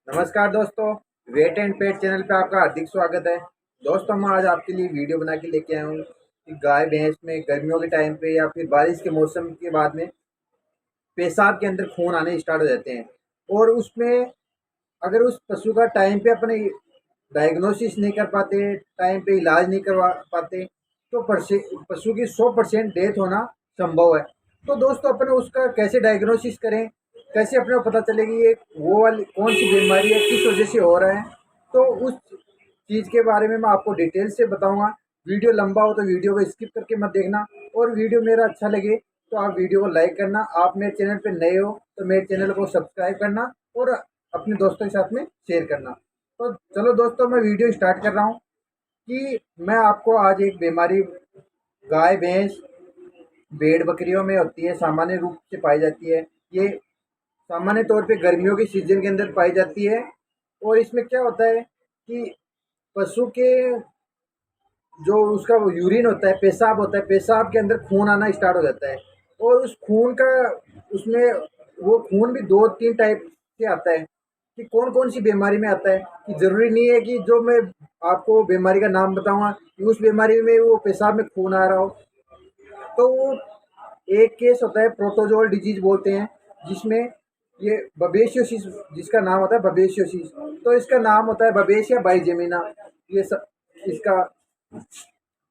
नमस्कार दोस्तों, wait and pet channel पे आपका हार्दिक स्वागत है। दोस्तों, मैं आज आपके लिए वीडियो बना के लेके आया हूँ कि गाय भैंस में गर्मियों के टाइम पे या फिर बारिश के मौसम के बाद में पेशाब के अंदर खून आने स्टार्ट हो जाते हैं। और उसमें अगर उस पशु का टाइम पे अपने डायग्नोसिस नहीं कर पाते, टाइम पे इलाज नहीं करवा पाते, तो पशु की 100% डेथ होना संभव है। तो दोस्तों, अपने उसका कैसे डायग्नोसिस करें, कैसे अपने को पता चले कि ये वो वाली कौन सी बीमारी है, किस वजह से हो रहा है, तो उस चीज़ के बारे में मैं आपको डिटेल से बताऊंगा। वीडियो लंबा हो तो वीडियो को स्किप करके मत देखना, और वीडियो मेरा अच्छा लगे तो आप वीडियो को लाइक करना। आप मेरे चैनल पे नए हो तो मेरे चैनल को सब्सक्राइब करना और अपने दोस्तों के साथ में शेयर करना। तो चलो दोस्तों, मैं वीडियो स्टार्ट कर रहा हूँ कि मैं आपको आज एक बीमारी गाय भैंस भेड़ बकरियों में होती है, सामान्य रूप से पाई जाती है। ये सामान्य तौर पे गर्मियों के सीजन के अंदर पाई जाती है। और इसमें क्या होता है कि पशु के जो उसका वो यूरिन होता है, पेशाब होता है, पेशाब के अंदर खून आना स्टार्ट हो जाता है। और उस खून का उसमें वो खून भी 2-3 टाइप से आता है कि कौन कौन सी बीमारी में आता है। कि ज़रूरी नहीं है कि जो मैं आपको बीमारी का नाम बताऊंगा कि उस बीमारी में वो पेशाब में खून आ रहा हो। तो वो एक केस होता है प्रोटोजोल डिजीज बोलते हैं, जिसमें ये बबेशियोसिस, जिसका नाम होता है बबेशियोसिस। तो इसका नाम होता है बबेशिया बाइजेमिना, ये सब इसका।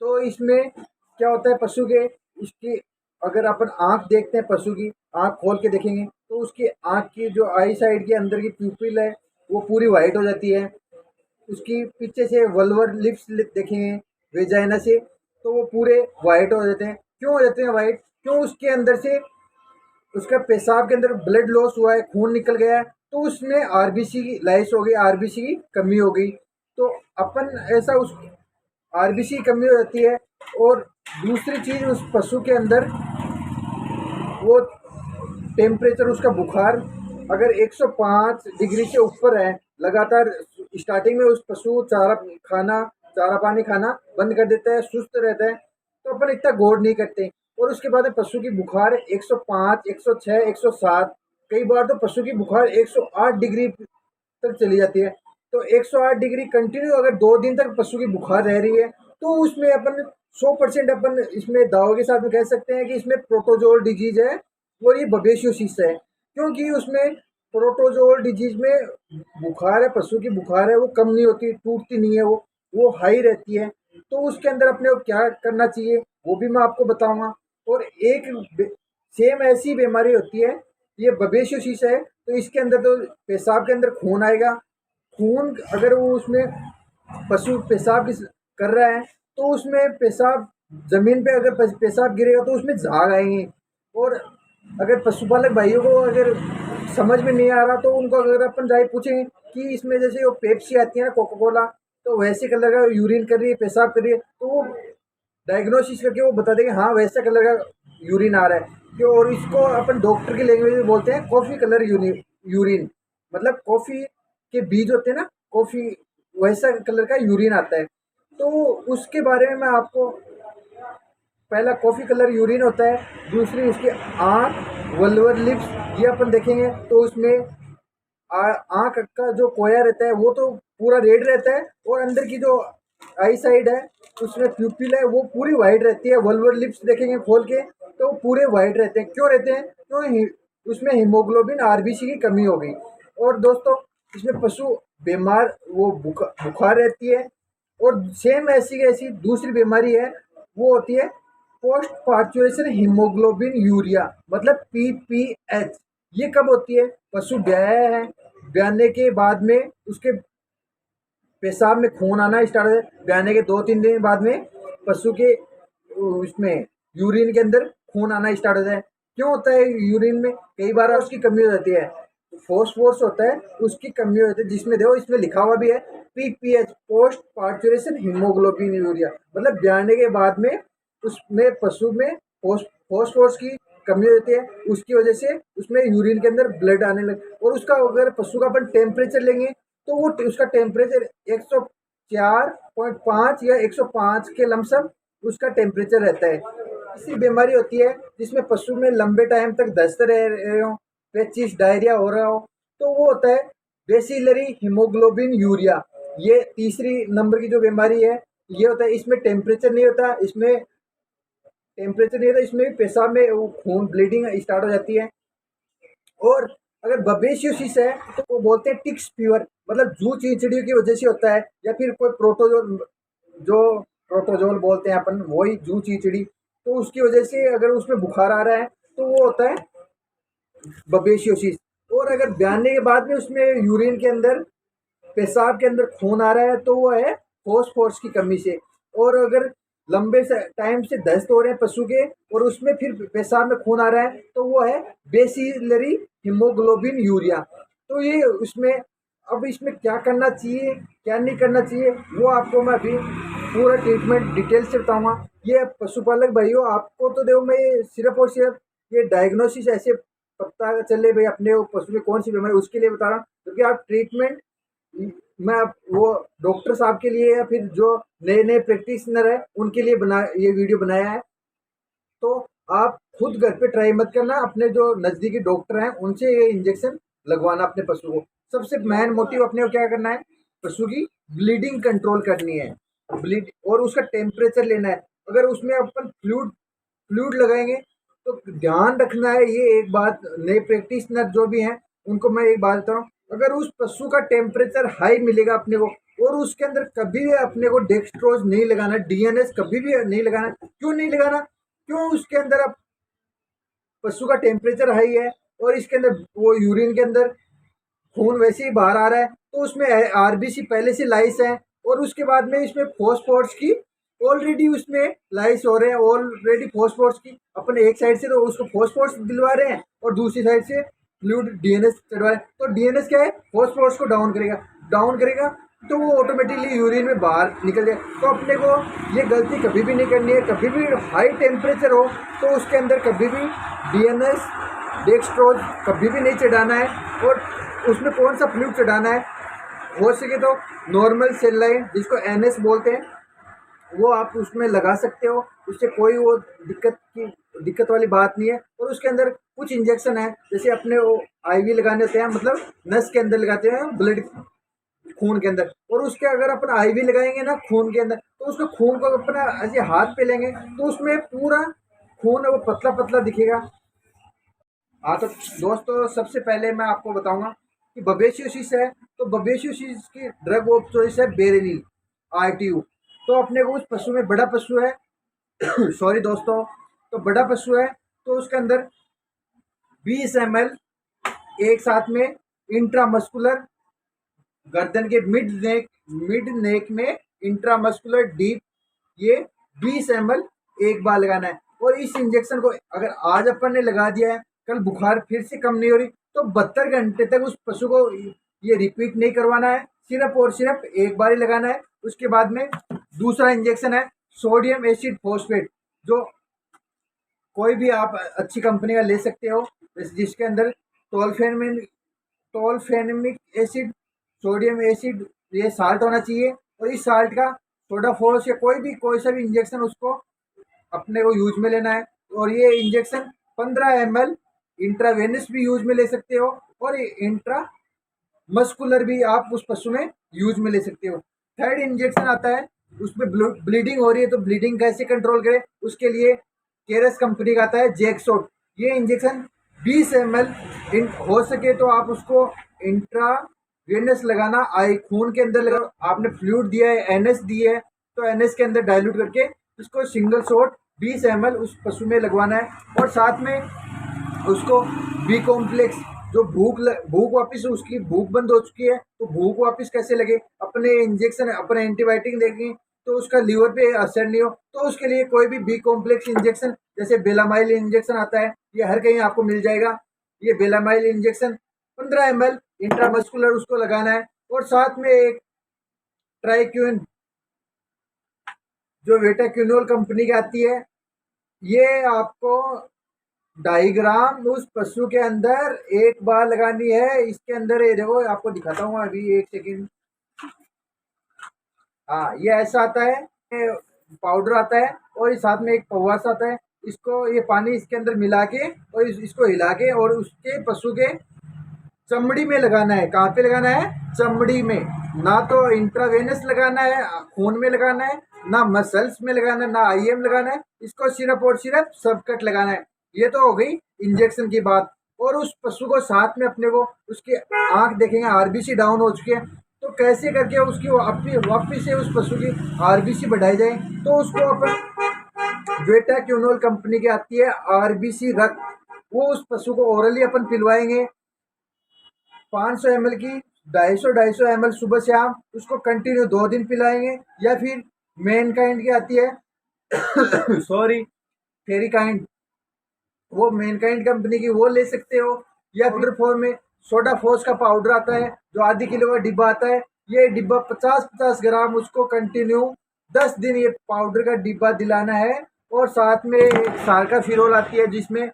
तो इसमें क्या होता है पशु के, इसकी अगर अपन आँख देखते हैं, पशु की आँख खोल के देखेंगे तो उसकी आँख की जो आई साइड के अंदर की प्यूपिल है वो पूरी वाइट हो जाती है। उसकी पीछे से वल्वर लिप्स देखेंगे वेजाइना से, तो वो पूरे वाइट हो जाते हैं। क्यों हो जाते हैं वाइट? क्यों? उसके अंदर से उसका पेशाब के अंदर ब्लड लॉस हुआ है, खून निकल गया है, तो उसमें आरबीसी की लाइस हो गई, आरबीसी की कमी हो गई। तो अपन ऐसा उस आरबीसी की कमी हो जाती है। और दूसरी चीज़, उस पशु के अंदर वो टेम्परेचर, उसका बुखार अगर 105 डिग्री से ऊपर है लगातार, स्टार्टिंग में उस पशु चारा पानी खाना बंद कर देता है, सुस्त रहता है, तो अपन इतना गौर नहीं करते। और उसके बाद पशु की बुखार 105, 106, 107, कई बार तो पशु की बुखार 108 डिग्री तक चली जाती है। तो 108 डिग्री कंटिन्यू अगर 2 दिन तक पशु की बुखार रह रही है, तो उसमें अपन 100% अपन इसमें दावों के साथ में कह सकते हैं कि इसमें प्रोटोजोल डिजीज है और ये बबेशियोसिस है। क्योंकि उसमें प्रोटोजोल डिजीज में बुखार है, पशु की बुखार है वो कम नहीं होती, टूटती नहीं है, वो हाई रहती है। तो उसके अंदर अपने को क्या करना चाहिए वो भी मैं आपको बताऊंगा। और एक सेम ऐसी बीमारी होती है, ये बबेशियोसिस है, तो इसके अंदर तो पेशाब के अंदर खून आएगा। खून अगर वो उसमें पशु पेशाब कर रहा है, तो उसमें पेशाब जमीन पे अगर पेशाब गिरेगा तो उसमें झाग आएंगे। और अगर पशुपालक भाइयों को अगर समझ में नहीं आ रहा, तो उनको अगर अपन जाए पूछें कि इसमें जैसे वो पेप्सी आती है ना, कोका कोला, तो वैसे कलर का यूरिन कर रही है, पेशाब कर रही है, तो वो डायग्नोसिस करके वो बता देंगे हाँ वैसा कलर का यूरिन आ रहा है। क्यों? और इसको अपन डॉक्टर की लैंग्वेज में बोलते हैं कॉफ़ी कलर यूरिन। मतलब कॉफ़ी के बीज होते हैं ना, कॉफ़ी, वैसा कलर का यूरिन आता है। तो उसके बारे में मैं आपको, पहला कॉफ़ी कलर यूरिन होता है, दूसरी उसकी आँख, वल्वर लिप्स, ये अपन देखेंगे तो उसमें आँख का जो कोया रहता है वो तो पूरा रेड रहता है, और अंदर की जो आई साइड है उसमें प्यूपिल है वो पूरी वाइट रहती है। वल्वर लिप्स देखेंगे खोल के तो पूरे वाइट रहते हैं। क्यों रहते हैं? उसमें हीमोग्लोबिन आरबीसी की कमी हो गई। और दोस्तों, इसमें पशु बीमार, वो बुखार रहती है। और सेम ऐसी ऐसी दूसरी बीमारी है, वो होती है पोस्ट पार्चुरेशन हीमोग्लोबिन यूरिया, मतलब पीपीएच। ये कब होती है? पशु ब्याया है, ब्याने के बाद में उसके पेशाब में खून आना स्टार्ट है। ब्याने के 2-3 दिन बाद में पशु के उसमें यूरिन के अंदर खून आना स्टार्ट होता है। क्यों होता है यूरिन में? कई बार उसकी कमी हो जाती है, फोर्स होता है, उसकी कमी हो जाती है, जिसमें देखो इसमें लिखा हुआ भी है PPH, post parturition haemoglobin urea, मतलब ब्याने के बाद में उसमें पशु में फोर्स की कमी होती है, उसकी वजह से उसमें यूरिन के अंदर ब्लड आने लगे। और उसका अगर पशु का अपन टेम्परेचर लेंगे तो वो उसका टेम्परेचर 104.5 या 105 के लमसम उसका टेम्परेचर रहता है। ऐसी बीमारी होती है जिसमें पशु में लंबे टाइम तक दस्त रह रहे हो, पेचिश, डायरिया हो रहा हो, तो वो होता है बेसिलरी हीमोग्लोबिन यूरिया, ये तीसरी नंबर की जो बीमारी है ये होता है। इसमें टेम्परेचर नहीं होता, इसमें पेशाब में वो खून ब्लीडिंग स्टार्ट हो जाती है। और अगर बबेशियोसिस है तो वो बोलते हैं टिक्स फीवर, मतलब जू चींचड़ियों की वजह से होता है, या फिर कोई प्रोटोजोल, जो प्रोटोजोल बोलते हैं अपन, वही जू चींचड़ी, तो उसकी वजह से अगर उसमें बुखार आ रहा है तो वो होता है बबेशियोसिस। और अगर ब्याने के बाद में उसमें यूरिन के अंदर, पेशाब के अंदर खून आ रहा है तो वो है फॉस्फोरस की कमी से। और अगर लंबे से टाइम से दस्त हो रहे हैं पशु के और उसमें फिर पेशाब में खून आ रहा है तो वो है बेसिलरी हीमोग्लोबिन यूरिया। तो ये उसमें, अब इसमें क्या करना चाहिए क्या नहीं करना चाहिए वो आपको मैं अभी पूरा ट्रीटमेंट डिटेल से बताऊंगा। ये पशुपालक भाइयों, आपको तो देखो मैं सिर्फ और सिर्फ ये डायग्नोसिस ऐसे पता चले भाई अपने पशु में कौन सी बीमारी, उसके लिए बता रहा हूँ, क्योंकि आप ट्रीटमेंट मैं वो डॉक्टर साहब के लिए या फिर जो नए नए प्रैक्टिशनर है उनके लिए बना ये वीडियो बनाया है। तो आप खुद घर पे ट्राई मत करना, अपने जो नज़दीकी डॉक्टर हैं उनसे ये इंजेक्शन लगवाना अपने पशु को। सबसे मेन मोटिव अपने को क्या करना है, पशु की ब्लीडिंग कंट्रोल करनी है, ब्लीड, और उसका टेम्परेचर लेना है। अगर उसमें अपन फ्लूइड फ्लूइड लगाएंगे तो ध्यान रखना है, ये एक बात नए प्रैक्टिशनर जो भी हैं उनको मैं एक बात बता रहा हूँ, अगर उस पशु का टेम्परेचर हाई मिलेगा अपने को और उसके अंदर कभी भी अपने को डेक्सट्रोज नहीं लगाना, डीएनएस कभी भी नहीं लगाना। क्यों नहीं लगाना, क्यों उसके अंदर अब पशु का टेम्परेचर हाई है और इसके अंदर वो यूरिन के अंदर खून वैसे ही बाहर आ रहा है तो उसमें आरबीसी पहले से लाइस है, और उसके बाद में इसमें फॉस्फोरस की ऑलरेडी उसमें लाइस हो रहे हैं, ऑलरेडी फॉस्फोरस की अपन एक साइड से तो उसको फॉस्फोरस दिलवा रहे हैं और दूसरी साइड से फ्लूइड डीएनएस चढ़वा रहे हैं। तो डीएनएस क्या है, फॉस्फोरस को डाउन करेगा तो वो ऑटोमेटिकली यूरिन में बाहर निकल जाए। तो अपने को ये गलती कभी भी नहीं करनी है, कभी भी हाई टेम्परेचर हो तो उसके अंदर कभी भी डीएनएस डेक्सट्रोज कभी भी नहीं चढ़ाना है। और उसमें कौन सा फ्लूइड चढ़ाना है, हो सके तो नॉर्मल सेलाइन जिसको एनएस बोलते हैं वो आप उसमें लगा सकते हो, उससे कोई वो दिक्कत वाली बात नहीं है। और उसके अंदर कुछ इंजेक्शन है, जैसे अपने वो आईवी लगाने होते हैं, मतलब नस के अंदर लगाते हैं ब्लड, खून के अंदर, और उसके अगर अपन आईवी लगाएंगे ना खून के अंदर तो उसको खून को अपना ऐसे हाथ पे लेंगे तो उसमें पूरा खून है वो पतला पतला दिखेगा। हाँ तो दोस्तों, सबसे पहले मैं आपको बताऊंगा कि बबेशियोसिस है तो बबेशियोसिस की ड्रग ऑफ चॉइस है बेरेनिल आरटीयू। तो अपने को उस पशु में, बड़ा पशु है सॉरी दोस्तों, तो बड़ा पशु है तो उसके अंदर 20 ml एक साथ में इंट्रामस्कुलर, गर्दन के मिड नेक में इंट्रामस्कुलर डीप, ये 20 ml एक बार लगाना है। और इस इंजेक्शन को अगर आज अपन ने लगा दिया है, कल बुखार फिर से कम नहीं हो रही तो 72 घंटे तक उस पशु को ये रिपीट नहीं करवाना है, सिर्फ और सिर्फ एक बार ही लगाना है। उसके बाद में दूसरा इंजेक्शन है सोडियम एसिड फॉस्फेट, जो कोई भी आप अच्छी कंपनी का ले सकते हो, जिसके अंदर टोल्फेनमिन टोल्फेनमिक एसिड, सोडियम एसिड, ये साल्ट होना चाहिए। और इस साल्ट का सोडा फोर्स या कोई सा भी इंजेक्शन उसको अपने को यूज में लेना है। और ये इंजेक्शन 15 ml इंट्रावेनस भी यूज में ले सकते हो और इंट्रा मस्कुलर भी आप उस पशु में यूज में ले सकते हो। थर्ड इंजेक्शन आता है, उसमें ब्लीडिंग हो रही है तो ब्लीडिंग कैसे कंट्रोल करें, उसके लिए केरस कंपनी का आता है जैकसोट। ये इंजेक्शन 20 ml हो सके तो आप उसको इंट्रा वेनस लगाना, आई खून के अंदर लगा। आपने फ्लूइड दिया है, एनएस दी है, तो एनएस के अंदर डाइल्यूट करके इसको सिंगल शॉट 20 ml उस पशु में लगवाना है। और साथ में उसको बी कॉम्प्लेक्स, जो भूख वापस उसकी भूख बंद हो चुकी है तो भूख वापस कैसे लगे, अपने इंजेक्शन अपने एंटीबायोटिक देंगे तो उसका लीवर पे असर नहीं हो, तो उसके लिए कोई भी बी कॉम्प्लेक्स इंजेक्शन, जैसे बेलामाइल इंजेक्शन आता है, ये हर कहीं आपको मिल जाएगा। ये बेलामाइल इंजेक्शन 15 ml इंट्रामस्कुलर उसको लगाना है। और साथ में एक ट्राइक्यून, जो वेटाक्यूनोल कंपनी की आती है, ये आपको 2.5 ग्राम उस पशु के अंदर एक बार लगानी है। इसके अंदर ये देखो, आपको दिखाता हूँ अभी, एक सेकेंड। हाँ, ये ऐसा आता है, ये पाउडर आता है और साथ में एक पवास आता है। इसको, ये पानी इसके अंदर मिला के और इसको हिला के और उसके पशु के चमड़ी में लगाना है। कहाँ पे लगाना है? चमड़ी में। ना तो इंट्रावेनस लगाना है, खून में लगाना है, ना मसल्स में लगाना है, ना आईएम लगाना है। इसको सिर्फ और सिर्फ सबकट लगाना है। ये तो हो गई इंजेक्शन की बात। और उस पशु को साथ में अपने को उसकी आंख देखेंगे, आरबीसी डाउन हो चुकी है, तो कैसे करके उसकी वापिस से उस पशु की आरबीसी बढ़ाई जाए। तो उसको अपन वेटा क्यूनोल कंपनी की आती है आरबीसी रक्त, वो उस पशु को ओरली अपन पिलवाएंगे 500 ml की। 250 ml सुबह शाम उसको कंटिन्यू 2 दिन पिलाएंगे। या फिर मेन काइंड की आती है सॉरी फेरी काइंड, वो मेन काइंड कंपनी की वो ले सकते हो। या फिर फॉर्म में सोडा फोस का पाउडर आता है जो आधी किलो का डिब्बा आता है। ये डिब्बा 50-50 ग्राम उसको कंटिन्यू 10 दिन ये पाउडर का डिब्बा दिलाना है। और साथ में सार का फिरोल आती है जिसमें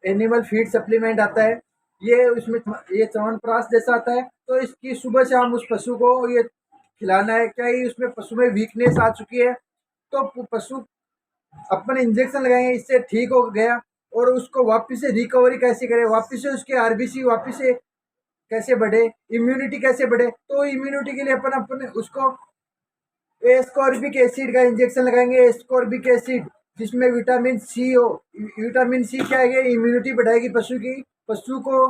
एनिमल फीड सप्लीमेंट आता है। ये उसमें ये च्यवनप्राश जैसा आता है। तो इसकी सुबह शाम उस पशु को ये खिलाना है। क्या ही उसमें पशु में वीकनेस आ चुकी है, तो पशु अपन इंजेक्शन लगाएंगे, इससे ठीक हो गया। और उसको वापस से रिकवरी कैसे करें, वापस से उसके आरबीसी वापस से कैसे बढ़े, इम्यूनिटी कैसे बढ़े। तो इम्यूनिटी के लिए अपन अपने उसको एस्कॉर्बिक एसिड का इंजेक्शन लगाएंगे। एस्कॉर्बिक एसिड जिसमें विटामिन सी हो। विटामिन सी क्या है? इम्यूनिटी बढ़ाएगी पशु की, पशु को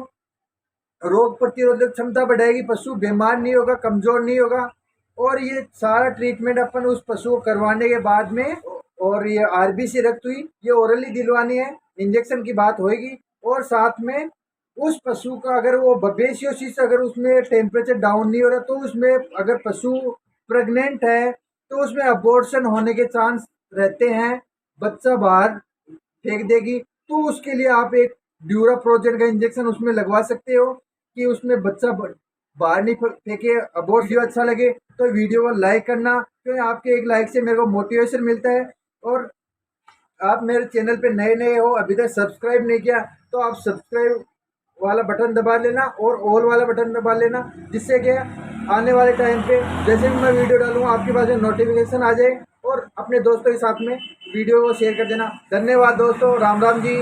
रोग प्रतिरोधक क्षमता बढ़ाएगी, पशु बीमार नहीं होगा, कमजोर नहीं होगा। और ये सारा ट्रीटमेंट अपन उस पशु को करवाने के बाद में, और ये आरबीसी रक्त हुई, ये ओरली दिलवानी है, इंजेक्शन की बात होगी। और साथ में उस पशु का अगर वो बबेशियोसिस अगर उसमें टेम्परेचर डाउन नहीं हो रहा, तो उसमें अगर पशु प्रेग्नेंट है तो उसमें अबॉर्शन होने के चांस रहते हैं, बच्चा बाहर फेंक देगी। तो उसके लिए आप एक ड्यूराप्रोजेन का इंजेक्शन उसमें लगवा सकते हो कि उसमें बच्चा बाहर नहीं फेंके। अबॉर्ट वीडियो अच्छा लगे तो वीडियो को लाइक करना, क्योंकि आपके एक लाइक से मेरे को मोटिवेशन मिलता है। और आप मेरे चैनल पे नए नए हो, अभी तक सब्सक्राइब नहीं किया, तो आप सब्सक्राइब वाला बटन दबा लेना और ऑल वाला बटन दबा लेना, जिससे कि आने वाले टाइम पे जैसे भी मैं वीडियो डालूंगा आपके पास नोटिफिकेशन आ जाए। और अपने दोस्तों के साथ में वीडियो को शेयर कर देना। धन्यवाद दोस्तों, राम राम जी।